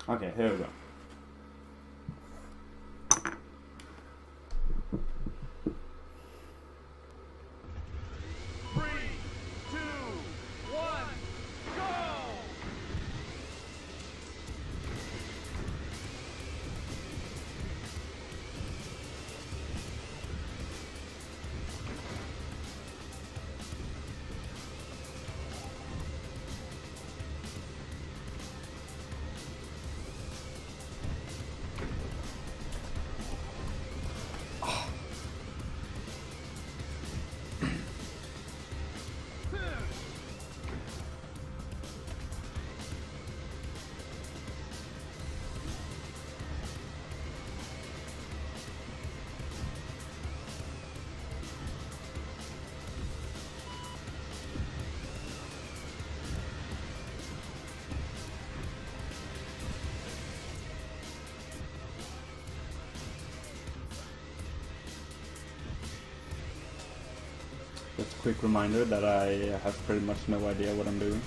Okay, here we go. Just a quick reminder that I have pretty much no idea what I'm doing.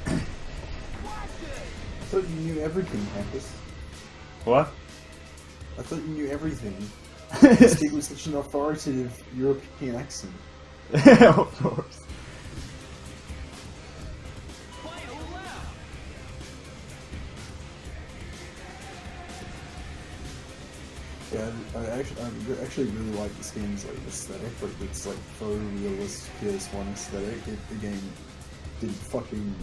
I thought you knew everything, Campus. What? I thought you knew everything. You speak with such an authoritative European accent. Of course. Yeah, I actually really like this game's like aesthetic. Like it's like photorealistic PS1 aesthetic. The game didn't fucking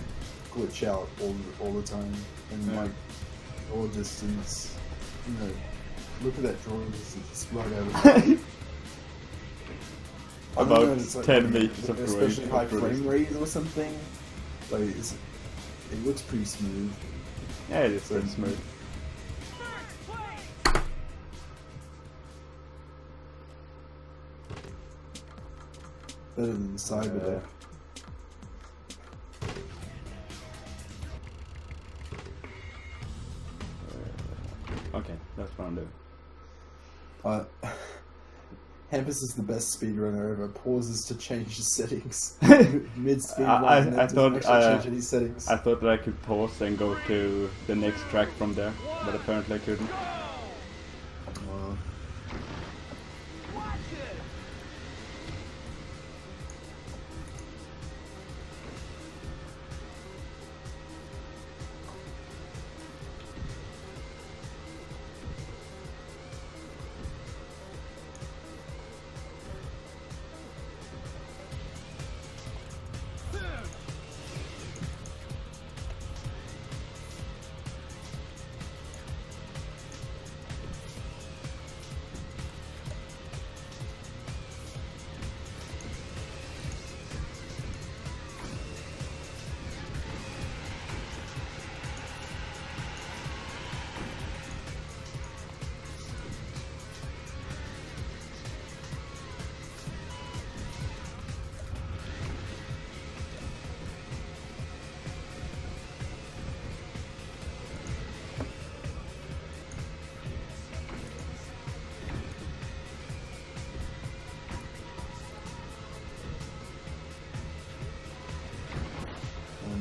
glitch out all the time, and like all distance. You know, look at that drawing. It's right over. About it's like, 10 meters of especially high drawing. frame rate or something. Like it looks pretty smooth. Yeah, it is pretty smooth. Better than Cyberdeck. Okay, that's what I'm doing. Hampus is the best speedrunner ever. Pauses to change the settings mid speedrun. I thought change any settings. I thought that I could pause and go to the next track from there, but apparently I couldn't.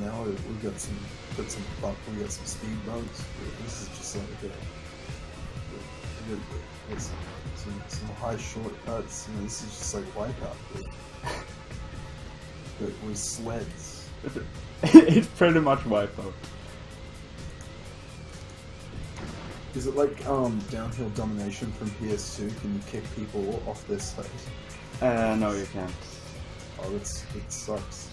Now we got some speed bumps. This is just like some high shortcuts. And this is just like Wipeout, but with sleds. It's pretty much Wipeout. Is it like downhill domination from PS2? Can you kick people off their sled? No, you can't. Oh, it sucks.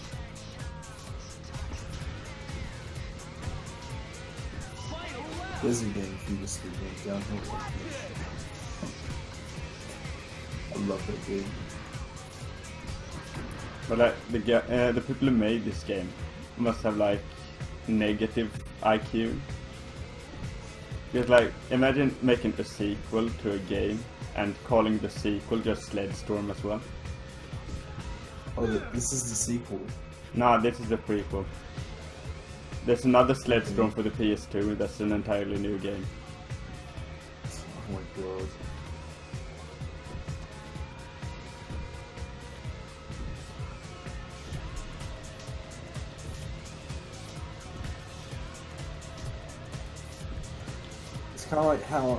There's a game for you to speed run downhill domination. I love that game. But the people who made this game must have like negative IQ. Because like, imagine making a sequel to a game and calling the sequel just Sled Storm as well. Oh, this is the sequel. No, this is the prequel. There's another Sled Storm for the PS2, that's an entirely new game. Oh my god. kind of like how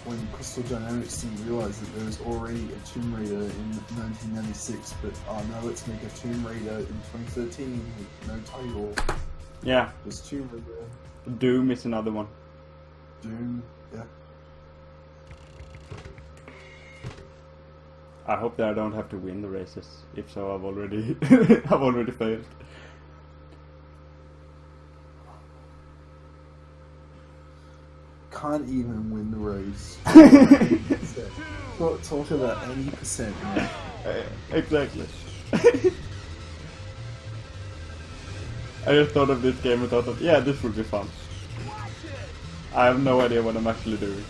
when Crystal Dynamics didn't realize that there was already a Tomb Raider in 1996, but now let's make a Tomb Raider in 2013 with no title. Yeah. There's Tomb Raider. Doom is another one. Doom, yeah. I hope that I don't have to win the races. If so, I've already I've already failed. Can't even win the race. Talk about 80%, man. Exactly. I just thought of this game and thought that, yeah, this would be fun. I have no idea what I'm actually doing.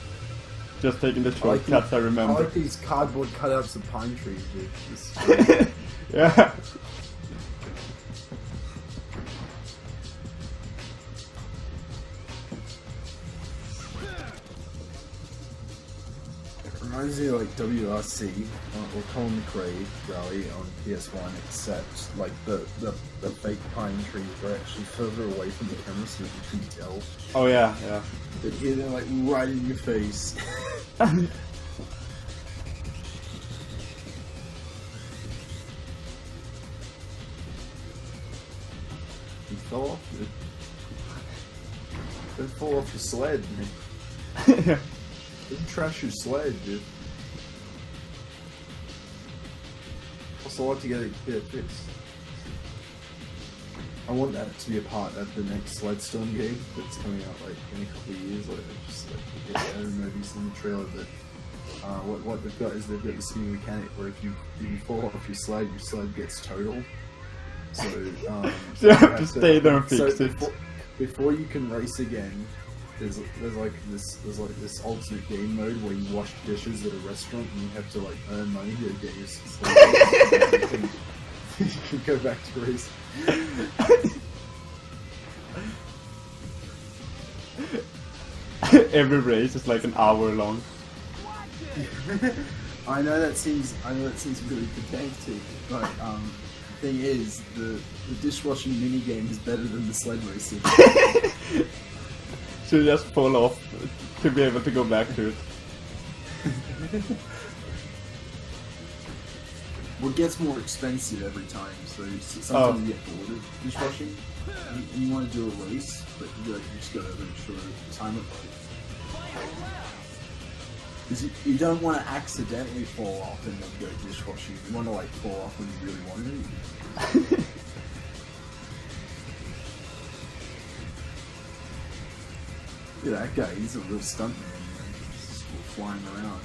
Just taking the shortcuts I remember. I like these cardboard cutouts of pine trees, dude. Yeah. It reminds me of like WRC or Colin McRae Rally on PS1, except like the fake pine trees are actually further away from the camera so that you can tell. Oh yeah, yeah. But here they're like right in your face. You fell off, dude. Don't fall off your sled, man. Don't trash your sled, dude. Also, like to get it fixed. I want that to be a part of the next Sledstorm game that's coming out like in a couple of years. Like, just like I don't know if you've seen the trailer, but what they've got is they've got this new mechanic where if you fall off your sled gets totaled. So you have to stay there and fix it. Before you can race again, there's like this alternate game mode where you wash dishes at a restaurant and you have to like earn money to get your sled. You can go back to racing. Every race is like an hour long. I know that seems really pedantic, but the thing is, the dishwashing mini game is better than the sled racing. Should just fall off to be able to go back to it. Well, it gets more expensive every time, so sometimes you get bored of dishwashing. You want to do a race, but you just gotta make sure to time it right. Because you don't want to accidentally fall off and then go dishwashing. You want to like fall off when you really want to. Look at that guy, he's a real stuntman, man. He's flying around.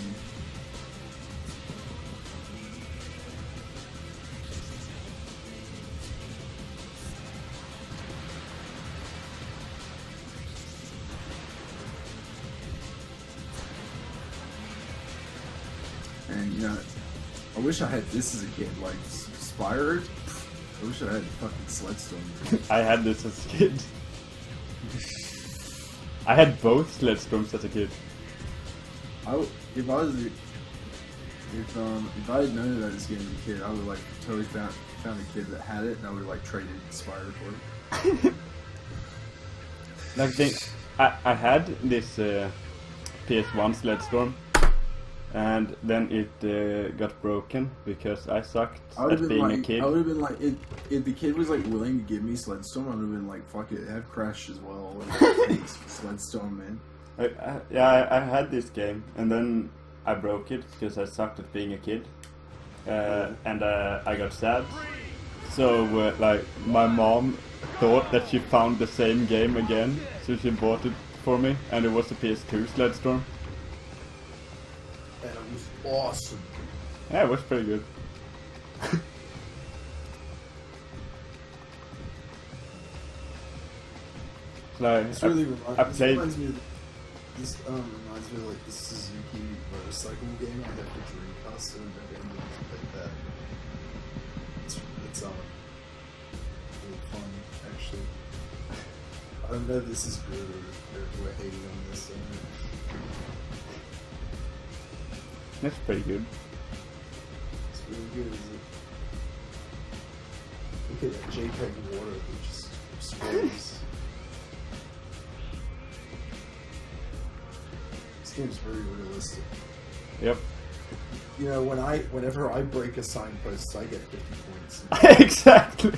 And, you know, I wish I had this as a kid, like, Spyro. I wish I had fucking Sledstorm. I had this as a kid. I had both Sledstorms as a kid. If I had known about this game as a kid, I would, like, totally found a kid that had it, and I would have, like, traded Spyro for it. Like, I had this PS1 Sledstorm. And then it got broken because I sucked at being a kid. I would have been like, if the kid was like willing to give me Sledstorm, I would have been like, fuck it, have Crash as well. Thanks, Sledstorm, man. I had this game, and then I broke it because I sucked at being a kid. And I got sad. So, like, my mom thought that she found the same game again, so she bought it for me, and it was a PS2 Sledstorm. And it was awesome. Yeah, it was pretty good. Like, This really reminds me of like the Suzuki motorcycle game I had for Dreamcast, and I never ended up playing that. It's really fun, actually. I don't know if this is good or we're hating on this. That's pretty good. It's really good, isn't it? Look at that JPEG water that just explodes. game's very realistic. Yep. You know, whenever I break a signpost, I get 50 points. Exactly.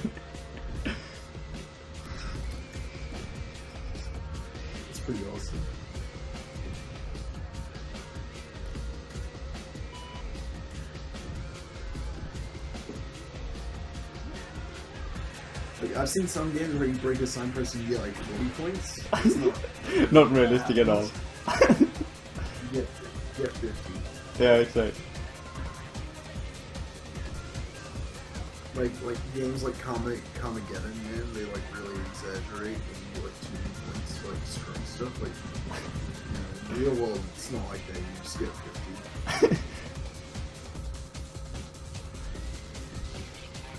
It's pretty awesome. Like, I've seen some games where you break a signpost and you get like 40 points. It's not, Not realistic at all. you get 50. Yeah, exactly. Like games like Carmageddon, man, they like really exaggerate when you get like 2 points for like destroying stuff. Like, you know, in the real world, it's not like that. You just get 50.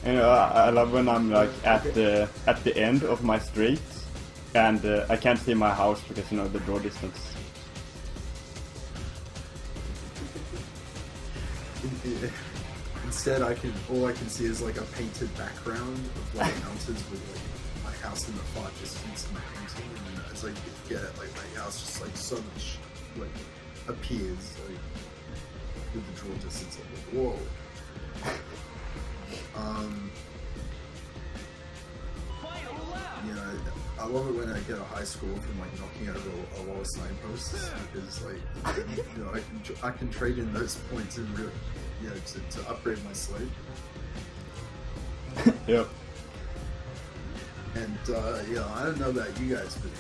You know, I love when I'm like at the end of my street, and I can't see my house because, you know, the draw distance. Instead, all I can see is like a painted background of like mountains with like my house in the far distance and the painting, and as I get it, like my house just like so much like appears like with the draw distance. I'm like, whoa. You know, I love it when I get a high score from like knocking over a lower signposts, because like, you know, I can trade in those points in real, you know, to upgrade my sled. Yep. And yeah, I don't know about you guys, but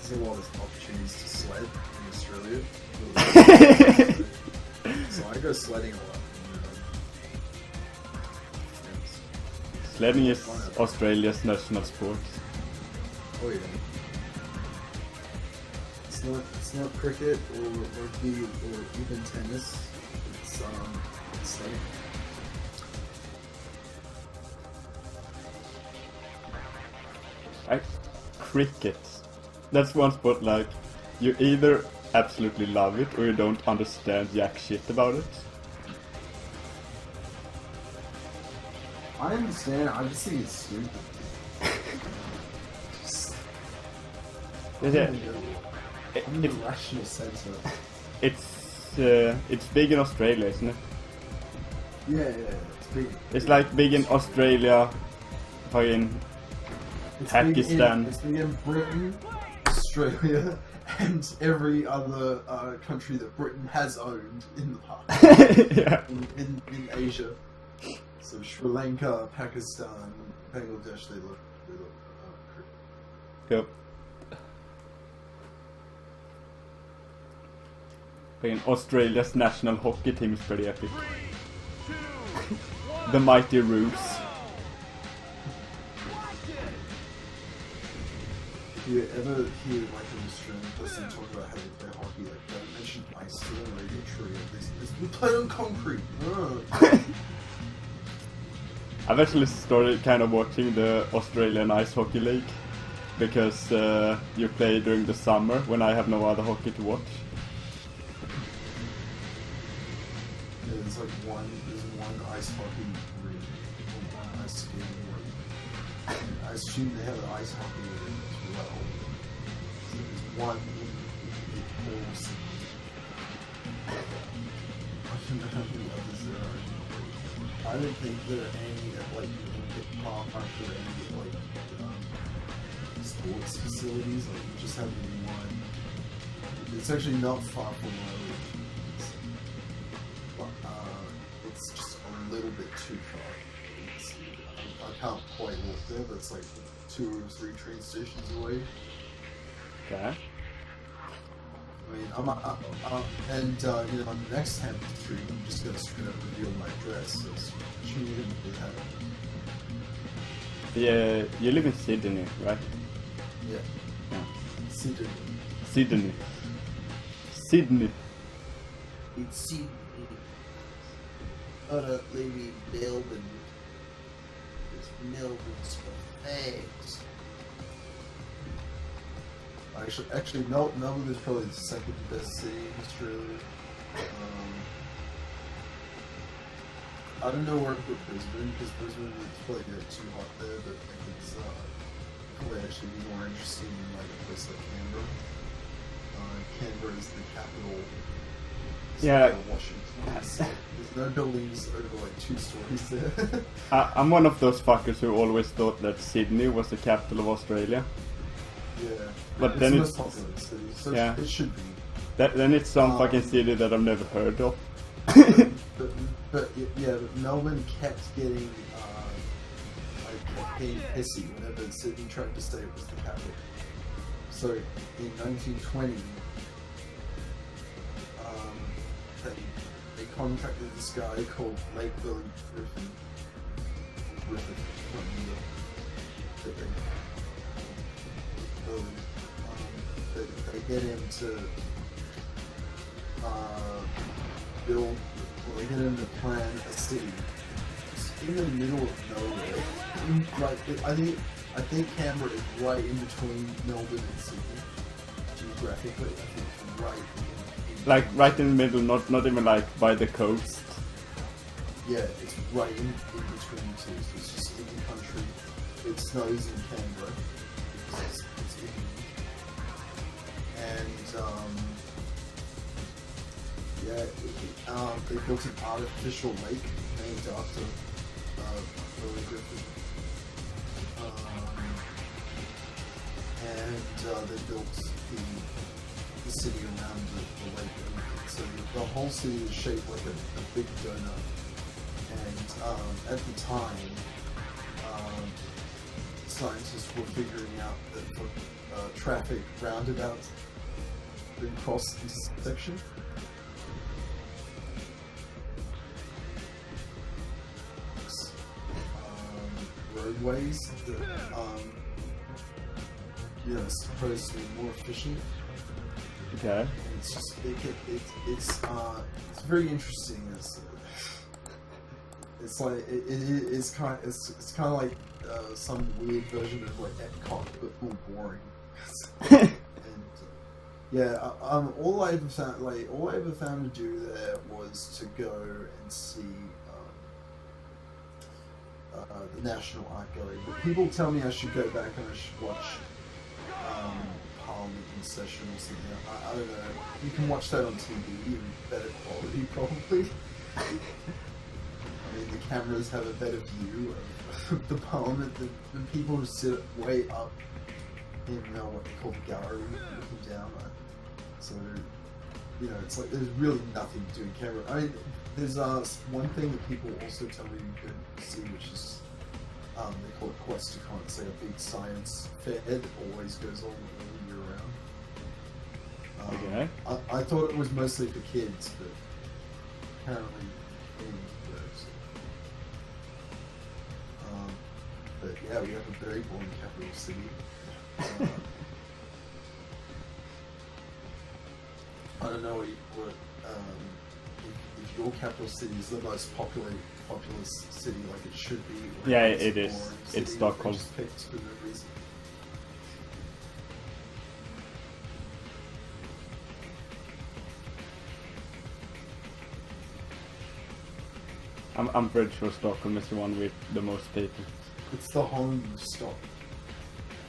there's a lot of opportunities to sled in Australia. So I go sledding a lot. Sledding is Australia's national sport. Oh yeah. It's not cricket or rugby or even tennis. It's sledding. Cricket. That's one sport like you either absolutely love it or you don't understand jack shit about it. I understand. I just think it's stupid. I'm the rational censor. It's big in Australia, isn't it? Yeah, it's big. It's like big in Australia, fucking Pakistan. It's big in Britain, Australia, and every other country that Britain has owned in the past. Yeah. In Asia. So Sri Lanka, Pakistan, Bangladesh, they look Yep. Fucking Australia's national hockey team is pretty epic. The Mighty Roos. If you ever hear like an Australian person talk about how they play hockey, like don't mention ice to them, or you get true. We play on concrete. I've actually started kind of watching the Australian Ice Hockey League because you play during the summer when I have no other hockey to watch. Yeah, there's one ice hockey rink, or one ice skating rink. And I assume they have an ice hockey rink as well. So there's one big course. I don't know how many others there are. I don't think there are any at like Olympic Park or any like sports facilities. Like we just have one. It's actually not far from where we live, but it's just a little bit too far. I can't quite walk there, but it's like 2 or 3 train stations away. Okay. I mean, and you know, on the next time stream, I'm just gonna straight up reveal my address. So you didn't do that. Yeah, you live in Sydney, right? Yeah. Sydney. Sydney. Sydney. It's Sydney. Oh, no, maybe Melbourne. It's Melbourne's for fags. Actually, Melbourne is probably the second best city in Australia. I don't know where to put Brisbane, because Brisbane is probably get too hot there, but I think it's probably actually be more interesting than like a place like Canberra. Canberra is the capital. Yeah. Of Washington. There's no buildings over like 2 stories there. I'm one of those fuckers who always thought that Sydney was the capital of Australia. Yeah. But it's then the it's most popular city, so yeah. it should be. Then it's some fucking city that I've never heard of. but Melbourne kept getting like getting pissy whenever Sydney tried to say it was the capital. So in 1920, they contracted this guy called Lake Billy Griffin. They get him to they get him to plan a city in the middle of nowhere. Like, I think Canberra is right in between Melbourne and Sydney, geographically. I think right. Like right in the middle, not even like by the coast. Yeah, it's right in between the two. So it's just in the country. It snows in Canberra. It's in. And they built an artificial lake named after Billy Griffin. And they built the city around the lake. So the whole city is shaped like a big donut. And at the time, scientists were figuring out that for traffic roundabouts and cross intersection, roadways that supposed to be more efficient. Okay. And it's just it's very interesting. It's like it's kind of like some weird version of like Epcot, but more boring. And yeah, all I ever found to do there was to go and see the National Art Gallery. But people tell me I should go back and I should watch Parliament in session or something. I don't know. You can watch that on TV in better quality, probably. I mean, the cameras have a better view of the Parliament than people who sit way up in what they call the gallery, looking down. So, it's like there's really nothing to do in Canberra. I mean, there's one thing that people also tell me you can see, which is they call it Questacon. It's like a big science fair that always goes on all year round. Okay. I thought it was mostly for kids, but apparently it works. But yeah, we have a very boring capital city. I don't know what if your capital city is the most populous city, like it should be. Like yeah, it is. It's Stockholm. Just picked for no reason. I'm pretty sure Stockholm is the one with the most people. It's the home of stock.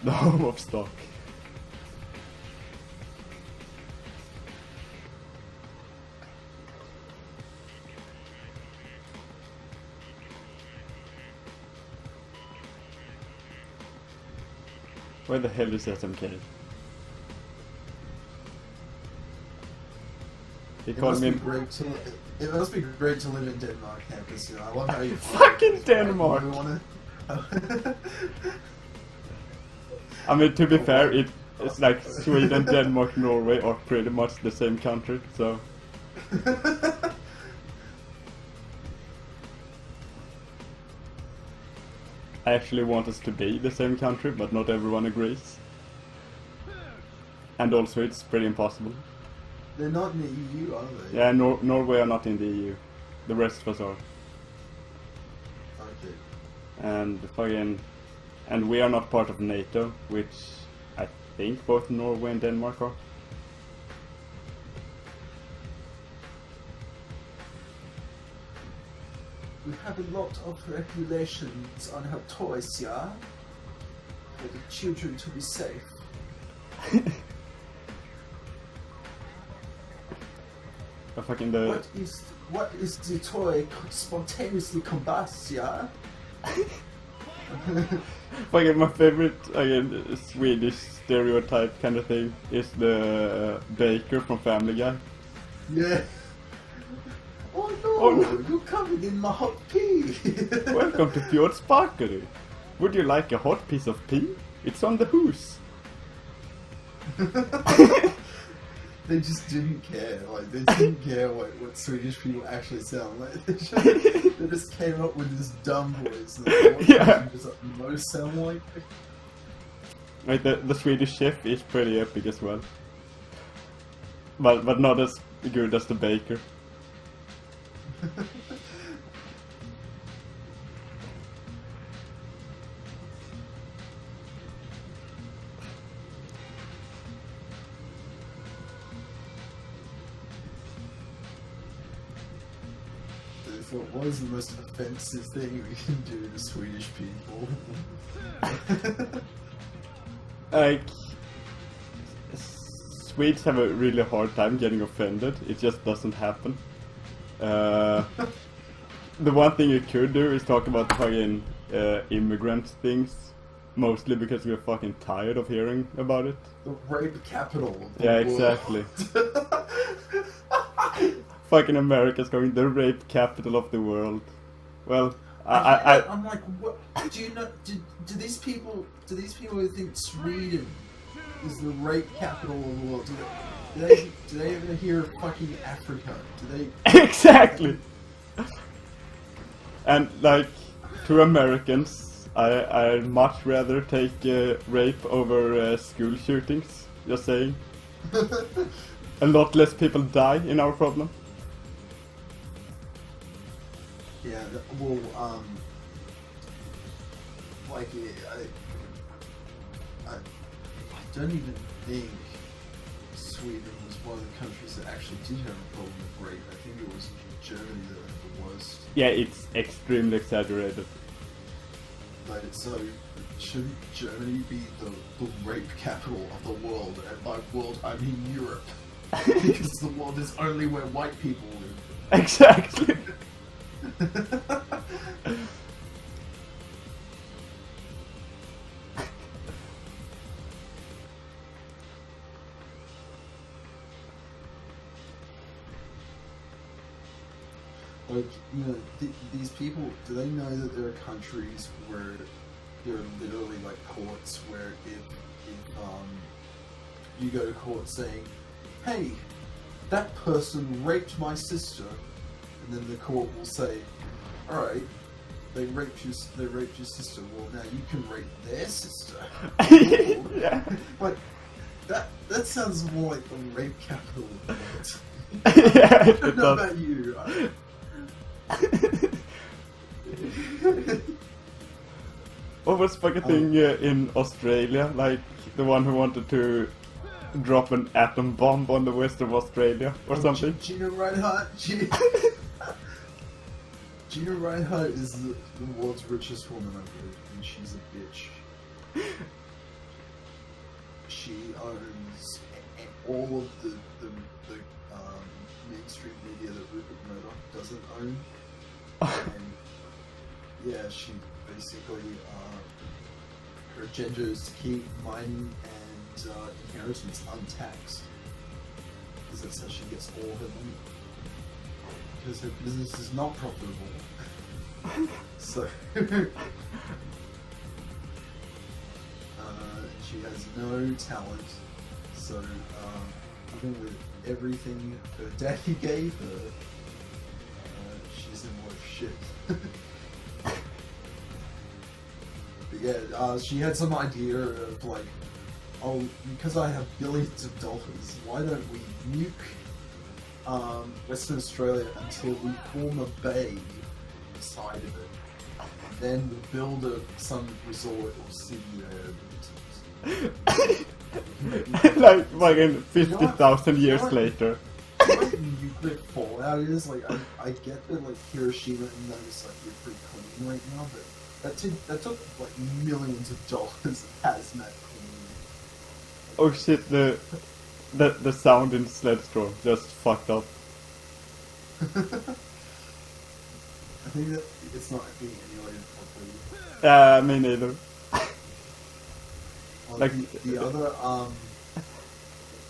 The home of stock. Where the hell is SMK? He called me. It must be great to live in Denmark campus. I love how you fucking Denmark. I mean, to be fair, it's like Sweden, Denmark, Norway are pretty much the same country. So. I actually want us to be the same country, but not everyone agrees. And also, it's pretty impossible. They're not in the EU, are they? Yeah, Norway are not in the EU. The rest of us are. Okay. And we are not part of NATO, which I think both Norway and Denmark are. We have a lot of regulations on how toys, yeah? For the children to be safe. fucking the... What is the toy spontaneously combusts, yeah? Fucking my favorite, again, Swedish stereotype kind of thing is the baker from Family Guy. Yeah. Oh no, Oh, no. you're covered in my hot pea. Welcome to Fjord's Bakery. Would you like a hot piece of pea? It's on the hoose. They just didn't care. Like, they didn't care what Swedish people actually sound like. They just came up with this dumb voice. Yeah. Does most sound like? Like the Swedish chef is pretty epic as well. But not as good as the baker. What was the most offensive thing we can do to Swedish people? Like, Swedes have a really hard time getting offended. It just doesn't happen. The one thing you could do is talk about fucking immigrant things, mostly because we're fucking tired of hearing about it. The rape capital of the Yeah, world. exactly. Fucking America's going the rape capital of the world. Well, I'm like, what? Do you know? Do these people who think Sweden is the rape capital of the world? Do they ever hear of fucking Africa? Do they? Exactly. And like, to Americans, I'd much rather take rape over school shootings. Just saying. A lot less people die in our problem. Yeah, well, like, I don't even think Sweden was one of the countries that actually did have a problem with rape. I think it was Germany that had the worst. Yeah, it's extremely exaggerated. But so, shouldn't Germany be the rape capital of the world? And by world, I mean Europe. Because the world is only where white people live. Exactly. Like, you know, these people, do they know that there are countries where there are literally like courts where if you go to court saying, hey, that person raped my sister, and then the court will say, all right, they raped your sister. Well, now you can rape their sister. Yeah. Like that sounds more like the rape capital of the world. Yeah, I don't know about you. What was fucking thing in Australia? Like the one who wanted to drop an atom bomb on the west of Australia or something? Gina Reinhardt. Gina Reinhardt is the world's richest woman, I've heard, and she's a bitch. She owns all of the mainstream media that Rupert Murdoch doesn't own. And yeah, she basically, her agenda is to keep mining and inheritance untaxed. Because that's how she gets all her money. Because her business is not profitable. So, she has no talent. So, even with everything her daddy gave her, she's in worse shit. But yeah, she had some idea of like, oh, because I have billions of dollars, why don't we nuke Western Australia until we form a bay inside of it. And then we'll build some resort or city there. Like fucking 50,000 years later. What nuclear fallout is? Like, I get that like Hiroshima and Nagasaki are pretty clean right now, but that took like millions of dollars of hazmat cleaning. Oh shit, the sound in Sled Storm just fucked up. I think that it's not being emulated properly. Me neither. Like the other,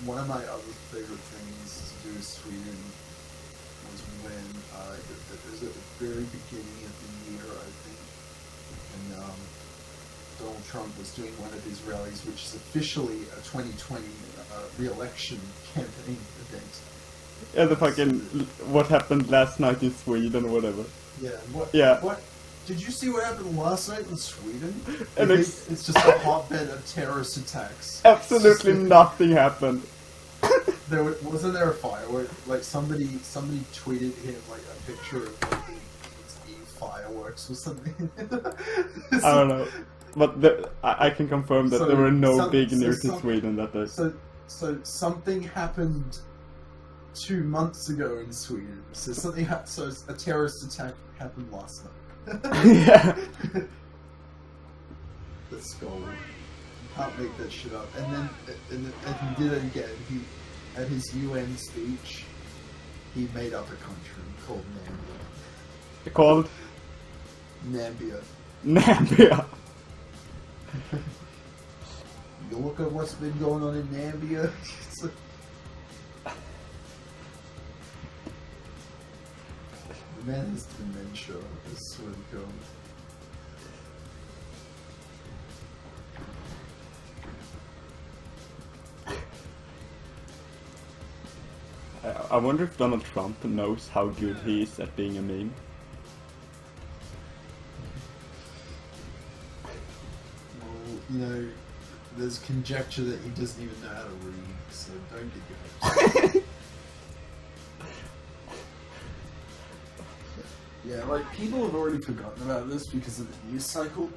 one of my other favorite things to do with Sweden was when, it was at the very beginning of the year, I think, and Donald Trump was doing one of his rallies, which is officially a 2020 re-election campaign event. Yeah, the fucking what happened last night in Sweden or whatever. Yeah. What? Yeah. What? Did you see what happened last night in Sweden? And it's just a hotbed of terrorist attacks. Absolutely nothing happened. Wasn't there a firework? Like somebody tweeted him like a picture of like fireworks or something. I don't know, but I can confirm that there were no big news in Sweden that day. So something happened 2 months ago in Sweden. So so a terrorist attack happened last night. Yeah. Let's go. You can't make that shit up. And then he did it again. At his UN speech, he made up a country called Nambia. Called? Nambia. Nambia. You look at what's been going on in Nambia. It's like, the man has dementia. I swear to God. I wonder if Donald Trump knows how good he is at being a meme. Well, you know, there's conjecture that he doesn't even know how to read, so don't get your hopes up. Yeah, like, people have already forgotten about this because of the news cycle,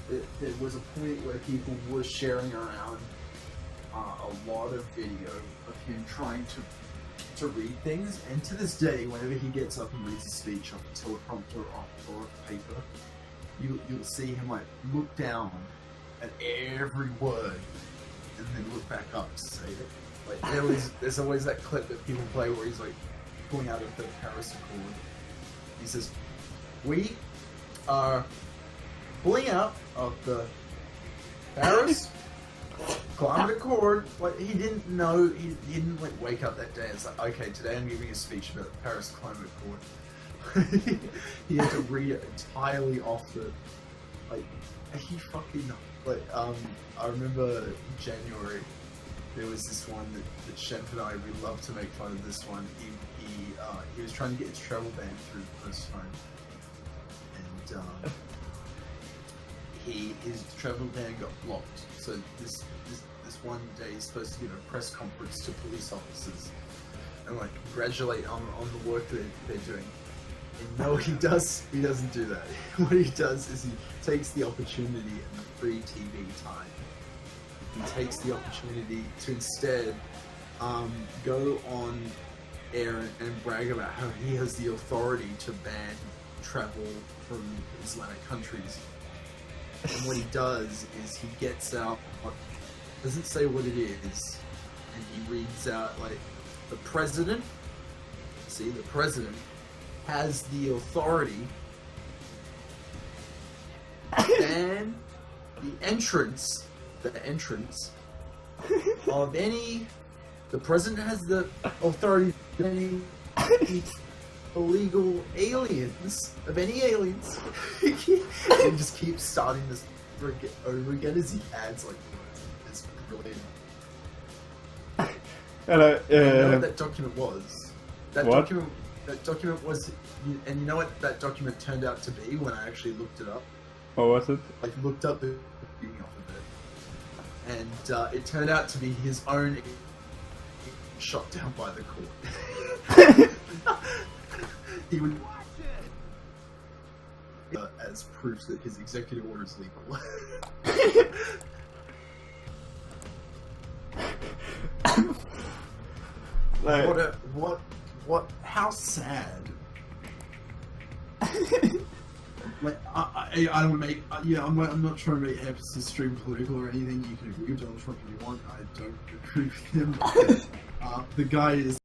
but there was a point where people were sharing around a lot of video of him trying to read things, and to this day, whenever he gets up and reads a speech off a teleprompter or a paper, you'll see him like look down at every word and then look back up to say it. Like there's always that clip that people play where he's like pulling out of the Paris Accord. He says, "We are pulling out of the Paris Climate Accord." Like, he didn't know, he didn't like wake up that day and say, okay, today I'm giving a speech about the Paris Climate Accord. He had to read it entirely off the, like, he fucking, like, I remember in January, there was this one that Shemp and I, we love to make fun of this one. He was trying to get his travel ban through the first time. And, his travel ban got blocked. So this one day he's supposed to give a press conference to police officers and like congratulate on the work that they're doing. And no, he doesn't do that. What he does is he takes the opportunity and the free TV time. He takes the opportunity to instead go on air and brag about how he has the authority to ban travel from Islamic countries. And what he does is he gets out, doesn't say what it is, and he reads out like, the president has the authority and the entrance of any, the president has the authority of any illegal aliens, of any aliens. And just keeps starting this over again as he adds like words. It's brilliant. Hello, You know what that document was? That what? document was, and you know what that document turned out to be when I actually looked it up? What was it? Like, looked up the beginning off of it. And it turned out to be his own shot down by the court. He would as proof that his executive order is legal. Like, what? How sad. Like, I don't make. Yeah, I'm not trying to make emphasis stream political or anything. You can agree with Donald Trump if you want. I don't agree with him. The guy is